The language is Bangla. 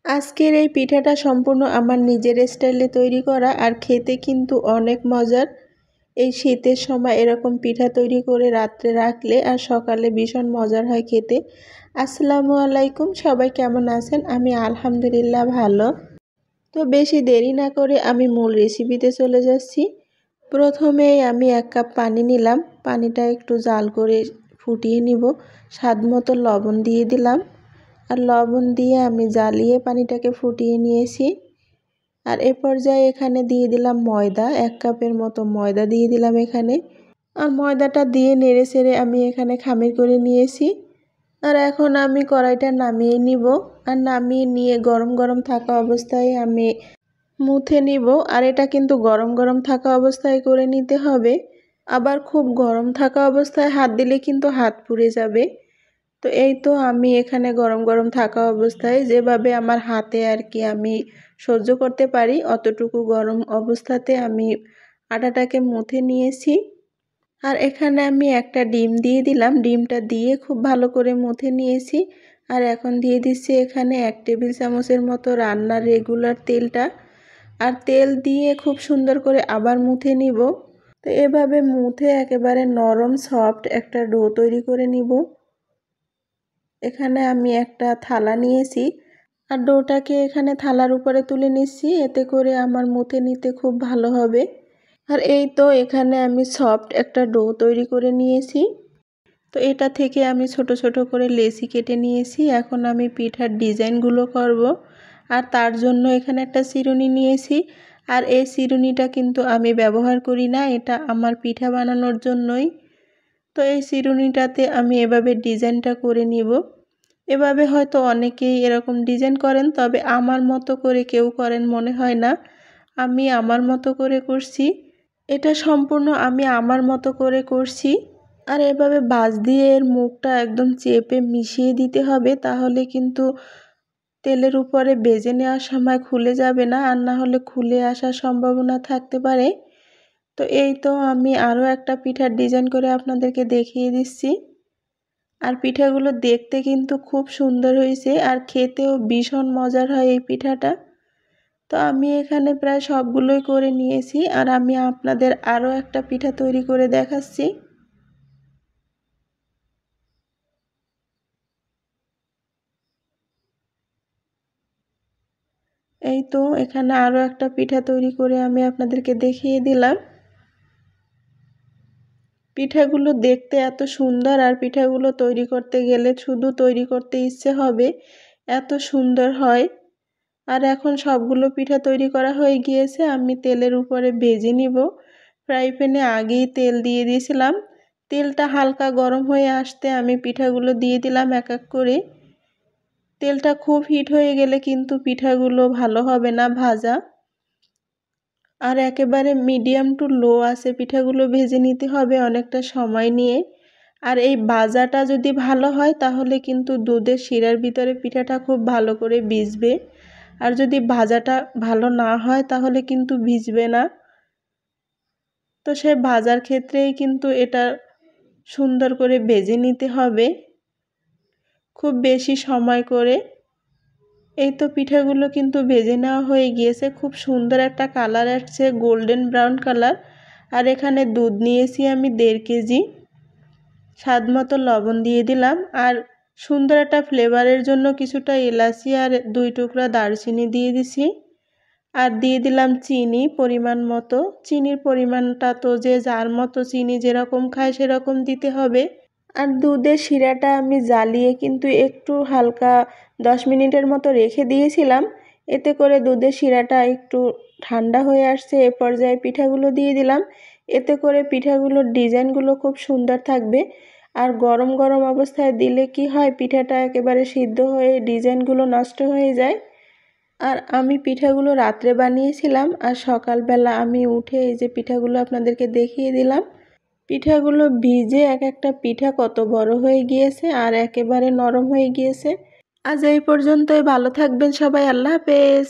আজকের এই পিঠাটা সম্পূর্ণ আমার নিজের স্টাইলে তৈরি করা আর খেতে কিন্তু অনেক মজার। এই শীতের সময় এরকম পিঠা তৈরি করে রাত্রে রাখলে আর সকালে ভীষণ মজার হয় খেতে। আসসালামু আলাইকুম, সবাই কেমন আছেন? আমি আলহামদুলিল্লাহ ভালো। তো বেশি দেরি না করে আমি মূল রেসিপিতে চলে যাচ্ছি। প্রথমেই আমি 1 কাপ পানি নিলাম, পানিটা একটু জাল করে ফুটিয়ে নিব। স্বাদ মতো লবণ দিয়ে দিলাম, আর লবণ দিয়ে আমি জ্বালিয়ে পানিটাকে ফুটিয়ে নিয়েছি। আর এ পর্যায়ে এখানে দিয়ে দিলাম ময়দা, 1 কাপের মতো ময়দা দিয়ে দিলাম এখানে। আর ময়দাটা দিয়ে নেড়ে চেড়ে আমি এখানে খামির করে নিয়েছি। আর এখন আমি কড়াইটা নামিয়ে নিব, আর নামিয়ে নিয়ে গরম গরম থাকা অবস্থায় আমি মুথে নিব। আর এটা কিন্তু গরম গরম থাকা অবস্থায় করে নিতে হবে, আবার খুব গরম থাকা অবস্থায় হাত দিলে কিন্তু হাত পুড়ে যাবে। তো এই তো আমি এখানে গরম গরম থাকা অবস্থায় যেভাবে আমার হাতে আর কি আমি সহ্য করতে পারি অতটুকু গরম অবস্থাতে আমি আটাটাকে মুথে নিয়েছি। আর এখানে আমি একটা ডিম দিয়ে দিলাম, ডিমটা দিয়ে খুব ভালো করে মুথে নিয়েছি। আর এখন দিয়ে দিচ্ছি এখানে 1 টেবিল চামচের মতো রান্নার রেগুলার তেলটা, আর তেল দিয়ে খুব সুন্দর করে আবার মুথে নিব। তো এভাবে মুথে একেবারে নরম সফট একটা ডো তৈরি করে নিব। এখানে আমি একটা থালা নিয়েছি, আর ডোটাকে এখানে থালার উপরে তুলে নিচ্ছি, এতে করে আমার মুথে নিতে খুব ভালো হবে। আর এই তো এখানে আমি সফট একটা ডো তৈরি করে নিয়েছি। তো এটা থেকে আমি ছোট ছোট করে লেচি কেটে নিয়েছি। এখন আমি পিঠার ডিজাইনগুলো করব, আর তার জন্য এখানে একটা চিরুনি নিয়েছি। আর এই চিরুনিটা কিন্তু আমি ব্যবহার করি না, এটা আমার পিঠা বানানোর জন্যই। তো এই চিরুনিটাতে আমি এভাবে ডিজাইনটা করে নিব। এভাবে হয়তো অনেকেই এরকম ডিজাইন করেন, তবে আমার মতো করে কেউ করেন মনে হয় না। আমি আমার মতো করে করছি, এটা সম্পূর্ণ আমি আমার মতো করে করছি। আর এভাবে বাঁশ দিয়ে এর মুখটা একদম চেপে মিশিয়ে দিতে হবে, তাহলে কিন্তু তেলের উপরে ভেজে নেওয়ার সময় খুলে যাবে না, আর না হলে খুলে আসার সম্ভাবনা থাকতে পারে। তো এই তো আমি আরও একটা পিঠার ডিজাইন করে আপনাদেরকে দেখিয়ে দিচ্ছি। আর পিঠাগুলো দেখতে কিন্তু খুব সুন্দর হয়েছে, আর খেতেও ভীষণ মজার হয় এই পিঠাটা। তো আমি এখানে প্রায় সবগুলোই করে নিয়েছি, আর আমি আপনাদের আরও একটা পিঠা তৈরি করে দেখাচ্ছি। এই তো এখানে আরও একটা পিঠা তৈরি করে আমি আপনাদেরকে দেখিয়ে দিলাম। পিঠাগুলো দেখতে এত সুন্দর, আর পিঠাগুলো তৈরি করতে গেলে শুধু তৈরি করতে ইচ্ছে হবে, এত সুন্দর হয়। আর এখন সবগুলো পিঠা তৈরি করা হয়ে গিয়েছে, আমি তেলের উপরে ভেজে নিব। ফ্রাই প্যানে আগেই তেল দিয়ে দিয়েছিলাম, তেলটা হালকা গরম হয়ে আসতে আমি পিঠাগুলো দিয়ে দিলাম এক এক করে। তেলটা খুব হিট হয়ে গেলে কিন্তু পিঠাগুলো ভালো হবে না ভাজা। আর একেবারে মিডিয়াম টু লো আছে পিঠাগুলো ভেজে নিতে হবে অনেকটা সময় নিয়ে। আর এই ভাজাটা যদি ভালো হয় তাহলে কিন্তু দুধের শিরার ভিতরে পিঠাটা খুব ভালো করে ভিজবে, আর যদি ভাজাটা ভালো না হয় তাহলে কিন্তু ভিজবে না। তো সে ভাজার ক্ষেত্রেই কিন্তু এটা সুন্দর করে ভেজে নিতে হবে, খুব বেশি সময় করে। এই তো পিঠাগুলো কিন্তু ভেজে নেওয়া হয়ে গিয়েছে, খুব সুন্দর একটা কালার আসছে, গোল্ডেন ব্রাউন কালার। আর এখানে দুধ নিয়েছি আমি 1.5 কেজি। স্বাদ মতো লবণ দিয়ে দিলাম, আর সুন্দর একটা ফ্লেভারের জন্য কিছুটা এলাচি আর 2 টুকরা দারচিনি দিয়ে দিছি। আর দিয়ে দিলাম চিনি পরিমাণ মতো। চিনির পরিমাণটা তো যে যার মতো চিনি যেরকম খায় সেরকম দিতে হবে। আর দুধের শিরাটা আমি জ্বালিয়ে কিন্তু একটু হালকা 10 মিনিটের মতো রেখে দিয়েছিলাম, এতে করে দুধের শিরাটা একটু ঠান্ডা হয়ে আসছে। এ পর্যায়ে পিঠাগুলো দিয়ে দিলাম, এতে করে পিঠাগুলোর ডিজাইনগুলো খুব সুন্দর থাকবে। আর গরম গরম অবস্থায় দিলে কি হয়, পিঠাটা একেবারে সিদ্ধ হয়ে ডিজাইনগুলো নষ্ট হয়ে যায়। আর আমি পিঠাগুলো রাত্রে বানিয়েছিলাম, আর সকালবেলা আমি উঠে এই যে পিঠাগুলো আপনাদেরকে দেখিয়ে দিলাম। পিঠাগুলো ভিজে এক একটা পিঠা কত বড় হয়ে গিয়েছে আর একেবারে নরম হয়ে গিয়েছে। আজ এই পর্যন্তই, ভালো থাকবেন সবাই, আল্লাহ হাফেজ।